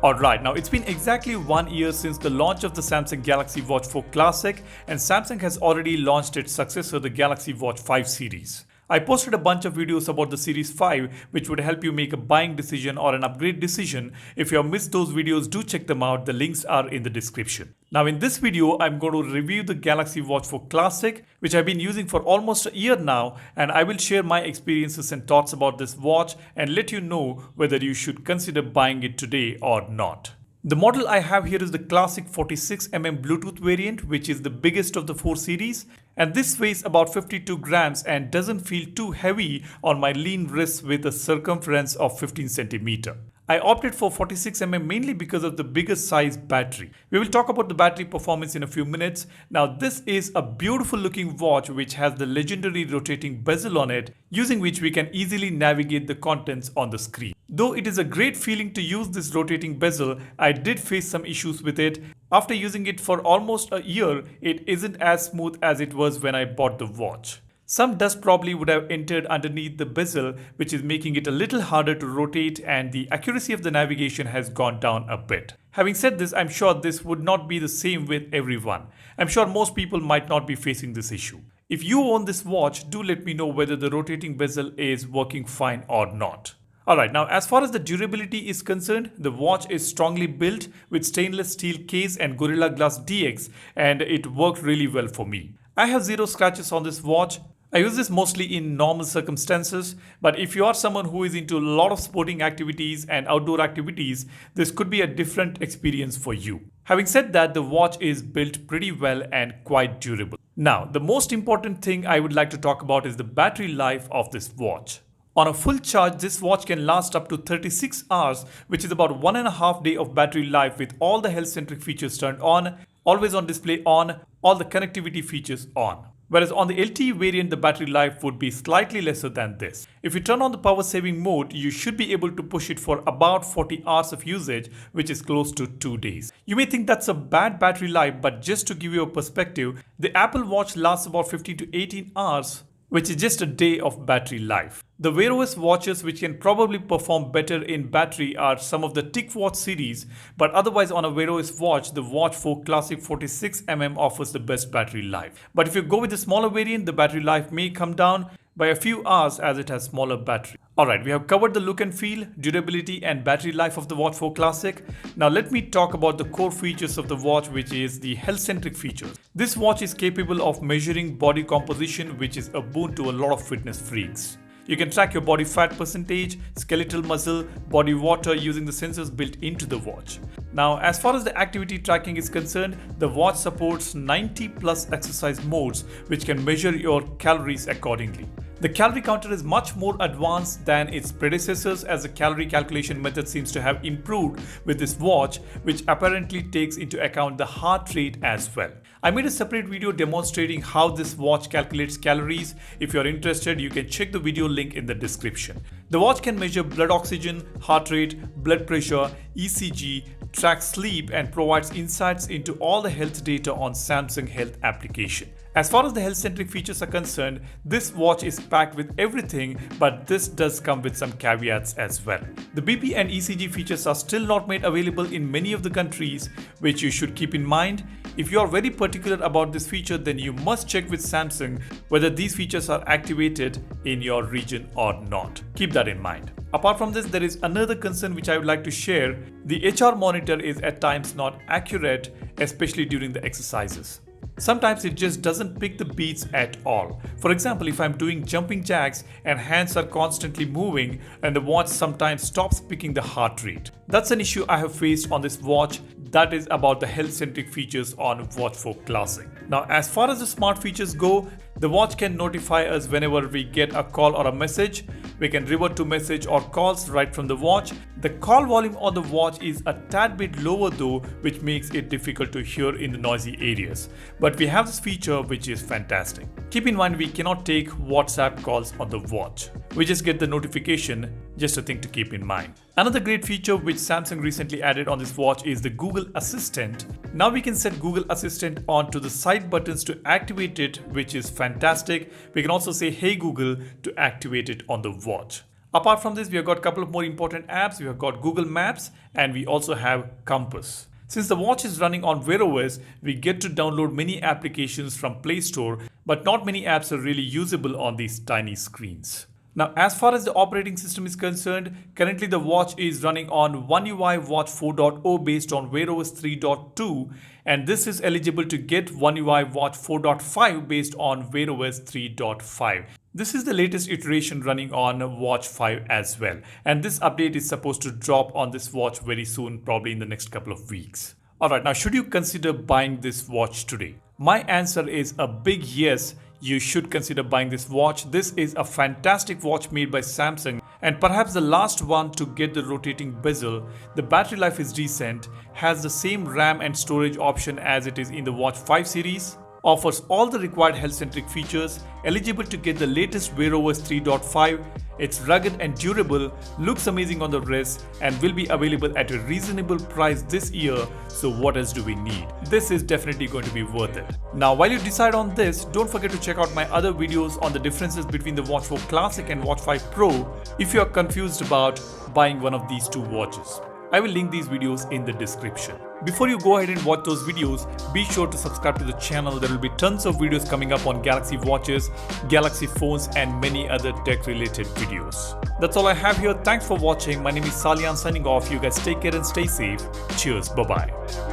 Alright, now it's been exactly 1 year since the launch of the Samsung Galaxy Watch 4 Classic, and Samsung has already launched its successor, the Galaxy Watch 5 series. I posted a bunch of videos about the Series 5 which would help you make a buying decision or an upgrade decision. If you have missed those videos, do check them out. The links are in the description. Now in this video, I'm going to review the Galaxy Watch 4 Classic, which I've been using for almost a year now, and I will share my experiences and thoughts about this watch and let you know whether you should consider buying it today or not. The model I have here is the classic 46mm Bluetooth variant, which is the biggest of the 4 series, and this weighs about 52 grams and doesn't feel too heavy on my lean wrists with a circumference of 15 centimeter. I opted for 46mm mainly because of the bigger size battery. We will talk about the battery performance in a few minutes. Now this is a beautiful looking watch which has the legendary rotating bezel on it, using which we can easily navigate the contents on the screen. Though it is a great feeling to use this rotating bezel, I did face some issues with it. After using it for almost a year, it isn't as smooth as it was when I bought the watch. Some dust probably would have entered underneath the bezel, which is making it a little harder to rotate, and the accuracy of the navigation has gone down a bit. Having said this, I'm sure this would not be the same with everyone. I'm sure most people might not be facing this issue. If you own this watch, do let me know whether the rotating bezel is working fine or not. Alright, now as far as the durability is concerned, the watch is strongly built with stainless steel case and Gorilla Glass DX, and it worked really well for me. I have zero scratches on this watch. I use this mostly in normal circumstances, but if you are someone who is into a lot of sporting activities and outdoor activities, this could be a different experience for you. Having said that, the watch is built pretty well and quite durable. Now, the most important thing I would like to talk about is the battery life of this watch. On a full charge, this watch can last up to 36 hours, which is about 1.5 days of battery life with all the health-centric features turned on, always on display on, all the connectivity features on. Whereas on the LTE variant, the battery life would be slightly lesser than this. If you turn on the power saving mode, you should be able to push it for about 40 hours of usage, which is close to 2 days. You may think that's a bad battery life, but just to give you a perspective, the Apple Watch lasts about 15 to 18 hours, which is just a day of battery life. The Wear OS watches which can probably perform better in battery are some of the TicWatch series, but otherwise on a Wear OS watch, the Watch 4 Classic 46mm offers the best battery life. But if you go with the smaller variant, the battery life may come down by a few hours as it has smaller battery. Alright, we have covered the look and feel, durability and battery life of the Watch 4 Classic. Now let me talk about the core features of the watch, which is the health-centric features. This watch is capable of measuring body composition, which is a boon to a lot of fitness freaks. You can track your body fat percentage, skeletal muscle, body water using the sensors built into the watch. Now, as far as the activity tracking is concerned, the watch supports 90 plus exercise modes which can measure your calories accordingly. The calorie counter is much more advanced than its predecessors, as the calorie calculation method seems to have improved with this watch, which apparently takes into account the heart rate as well. I made a separate video demonstrating how this watch calculates calories. If you're interested, you can check the video link in the description. The watch can measure blood oxygen, heart rate, blood pressure, ECG, track sleep, and provides insights into all the health data on Samsung Health application. As far as the health-centric features are concerned, this watch is packed with everything, but this does come with some caveats as well. The BP and ECG features are still not made available in many of the countries, which you should keep in mind. If you are very particular about this feature, then you must check with Samsung whether these features are activated in your region or not. Keep that in mind. Apart from this, there is another concern which I would like to share. The HR monitor is at times not accurate, especially during the exercises. Sometimes it just doesn't pick the beats at all. For example, if I'm doing jumping jacks and hands are constantly moving, and the watch sometimes stops picking the heart rate. That's an issue I have faced on this watch. That is about the health-centric features on Watch 4 Classic. Now, as far as the smart features go, the watch can notify us whenever we get a call or a message. We can revert to message or calls right from the watch. The call volume on the watch is a tad bit lower though, which makes it difficult to hear in the noisy areas. But we have this feature which is fantastic. Keep in mind, we cannot take WhatsApp calls on the watch. We just get the notification, just a thing to keep in mind. Another great feature which Samsung recently added on this watch is the Google Assistant. Now we can set Google Assistant onto the side buttons to activate it, which is fantastic. We can also say, "Hey Google," to activate it on the watch. Apart from this, we have got a couple of more important apps. We have got Google Maps and we also have Compass. Since the watch is running on Wear OS, we get to download many applications from Play Store, but not many apps are really usable on these tiny screens. Now, as far as the operating system is concerned, currently the watch is running on One UI Watch 4.0 based on Wear OS 3.2, and this is eligible to get One UI Watch 4.5 based on Wear OS 3.5. This is the latest iteration running on Watch 5 as well, and this update is supposed to drop on this watch very soon, probably in the next couple of weeks. Alright, now should you consider buying this watch today? My answer is a big yes. You should consider buying this watch. This is a fantastic watch made by Samsung and perhaps the last one to get the rotating bezel. The battery life is decent, has the same RAM and storage option as it is in the Watch 5 series, offers all the required health-centric features, eligible to get the latest Wear OS 3.5, it's rugged and durable, looks amazing on the wrist, and will be available at a reasonable price this year, so what else do we need? This is definitely going to be worth it. Now while you decide on this, don't forget to check out my other videos on the differences between the Watch 4 Classic and Watch 5 Pro if you are confused about buying one of these two watches. I will link these videos in the description. Before you go ahead and watch those videos, be sure to subscribe to the channel. There will be tons of videos coming up on Galaxy watches, Galaxy phones and many other tech related videos. That's all I have here. Thanks for watching. My name is Salian signing off. You guys take care and stay safe. Cheers. Bye-bye.